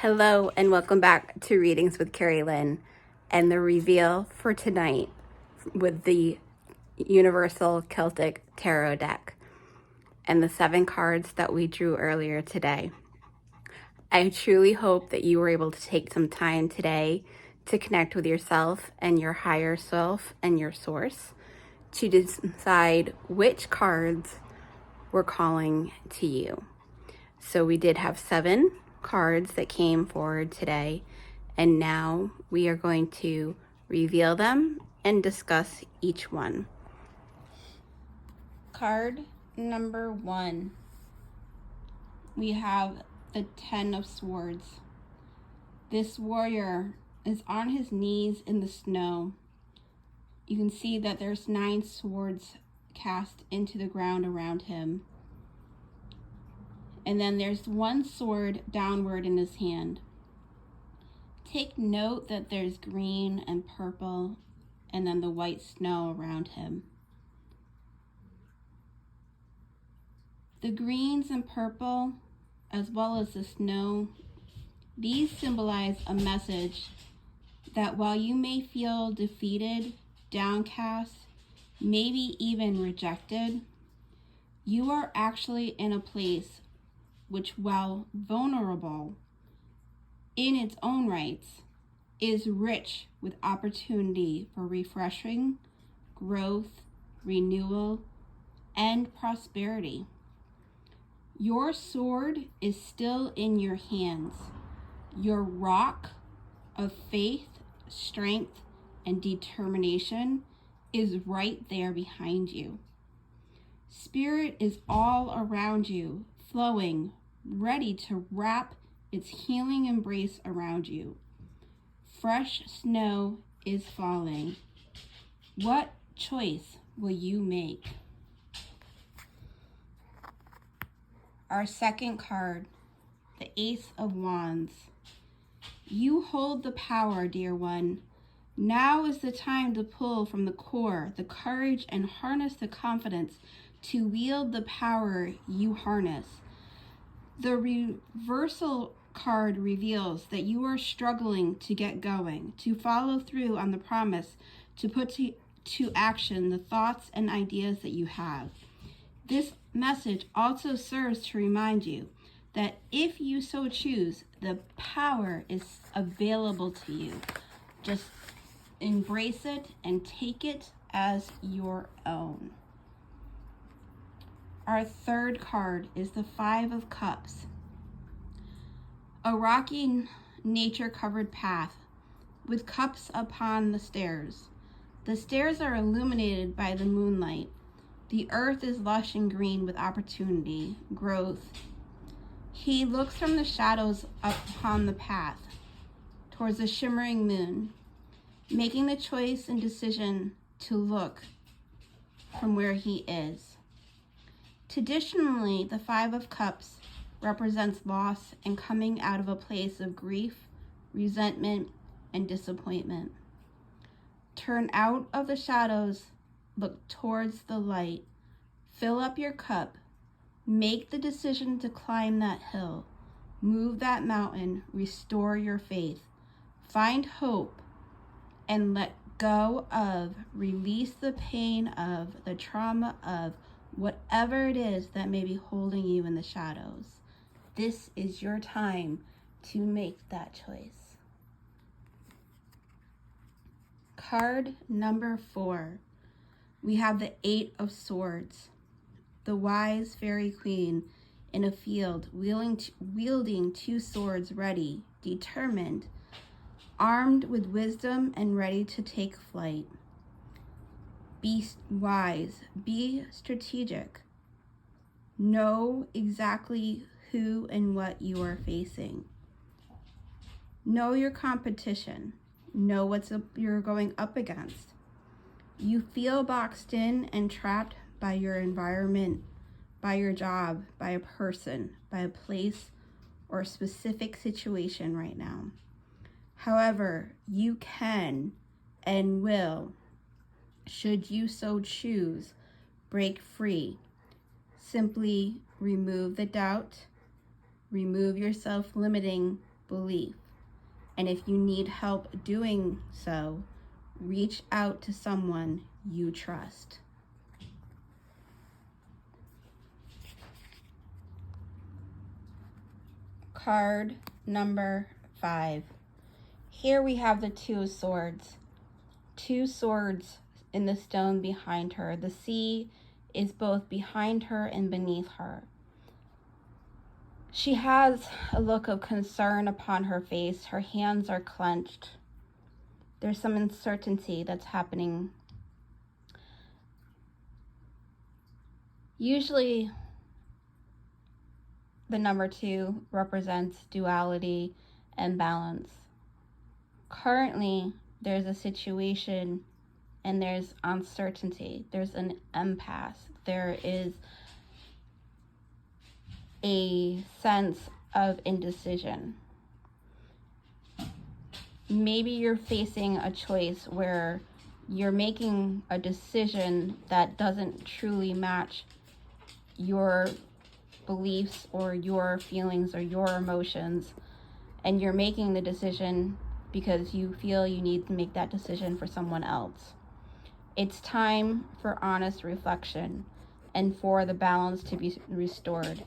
Hello and welcome back to Readings with Kerri Lynn and the reveal for tonight with the Universal Celtic Tarot deck and the 7 cards that we drew earlier today. I truly hope that you were able to take some time today to connect with yourself and your higher self and your source to decide which cards were calling to you. So we did have 7 cards that came forward today, and now we are going to reveal them and discuss each one. Card number 1, we have the 10 of Swords. This warrior is on his knees in the snow. You can see that there's 9 swords cast into the ground around him. And then there's 1 sword downward in his hand. Take note that there's green and purple and then the white snow around him. The greens and purple, as well as the snow, these symbolize a message that while you may feel defeated, downcast, maybe even rejected, you are actually in a place which, while vulnerable in its own rights, is rich with opportunity for refreshing, growth, renewal, and prosperity. Your sword is still in your hands. Your rock of faith, strength, and determination is right there behind you. Spirit is all around you, flowing, ready to wrap its healing embrace around you. Fresh snow is falling. What choice will you make? Our second card, the Ace of Wands. You hold the power, dear one. Now is the time to pull from the core, the courage, and harness the confidence to wield the power you harness. The reversal card reveals that you are struggling to get going, to follow through on the promise, to put to action the thoughts and ideas that you have. This message also serves to remind you that if you so choose, the power is available to you. Just embrace it and take it as your own. Our third card is the 5 of Cups. A rocky, nature-covered path with cups upon the stairs. The stairs are illuminated by the moonlight. The earth is lush and green with opportunity, growth. He looks from the shadows up upon the path towards the shimmering moon, making the choice and decision to look from where he is. Traditionally, the 5 of Cups represents loss and coming out of a place of grief, resentment, and disappointment. Turn out of the shadows, look towards the light, fill up your cup, make the decision to climb that hill, move that mountain, restore your faith, find hope, and let go of, release the pain of, the trauma of, whatever it is that may be holding you in the shadows. This is your time to make that choice. Card number 4. We have the 8 of Swords. The wise fairy queen in a field wielding 2 swords, ready, determined, armed with wisdom and ready to take flight. Be wise, be strategic. Know exactly who and what you are facing. Know your competition. Know what you're going up against. You feel boxed in and trapped by your environment, by your job, by a person, by a place, or a specific situation right now. However, you can and will, should you so choose, break free. Simply remove the doubt, remove your self-limiting belief. And if you need help doing so, reach out to someone you trust. Card number 5. Here we have the 2 of Swords. 2 swords in the stone behind her. The sea is both behind her and beneath her. She has a look of concern upon her face. Her hands are clenched. There's some uncertainty that's happening. Usually, the number 2 represents duality and balance. Currently, there's a situation and there's uncertainty. There's an impasse. There is a sense of indecision. Maybe you're facing a choice where you're making a decision that doesn't truly match your beliefs or your feelings or your emotions, and you're making the decision because you feel you need to make that decision for someone else. It's time for honest reflection and for the balance to be restored.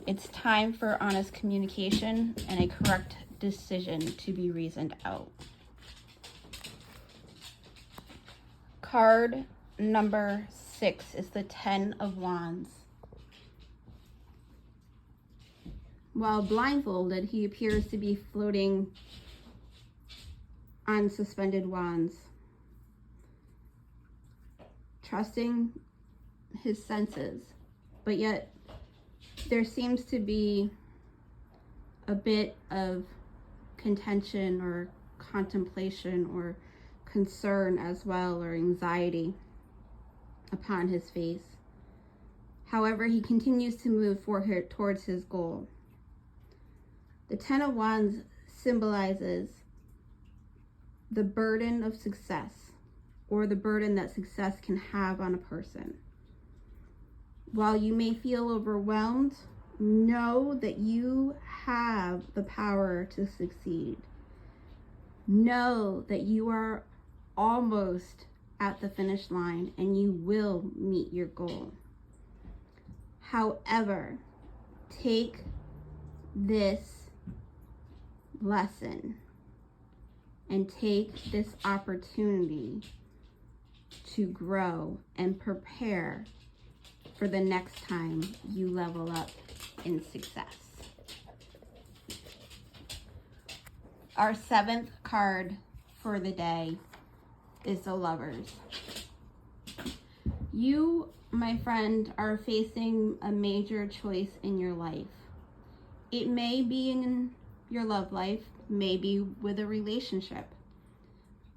It's time for honest communication and a correct decision to be reasoned out. Card number 6 is the 10 of Wands. While blindfolded, he appears to be floating on suspended wands, trusting his senses, but yet there seems to be a bit of contention or contemplation or concern as well, or anxiety upon his face. However, he continues to move forward towards his goal. The 10 of Wands symbolizes the burden of success, or the burden that success can have on a person. While you may feel overwhelmed, know that you have the power to succeed. Know that you are almost at the finish line and you will meet your goal. However, take this lesson and take this opportunity to grow and prepare for the next time you level up in success. Our 7th card for the day is the Lovers. You, my friend, are facing a major choice in your life. It may be in your love life, maybe with a relationship,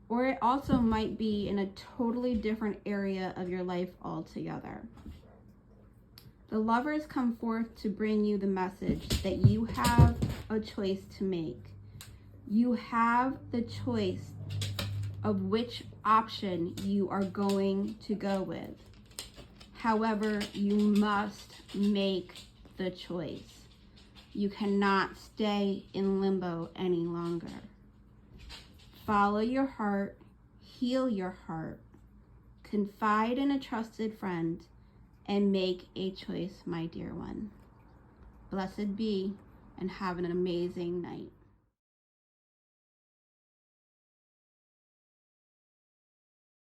or it also might be in a totally different area of your life altogether. The Lovers come forth to bring you the message that you have a choice to make. You have the choice of which option you are going to go with. However, you must make the choice. You cannot stay in limbo any longer. Follow your heart, heal your heart, confide in a trusted friend, and make a choice, my dear one. Blessed be, and have an amazing night.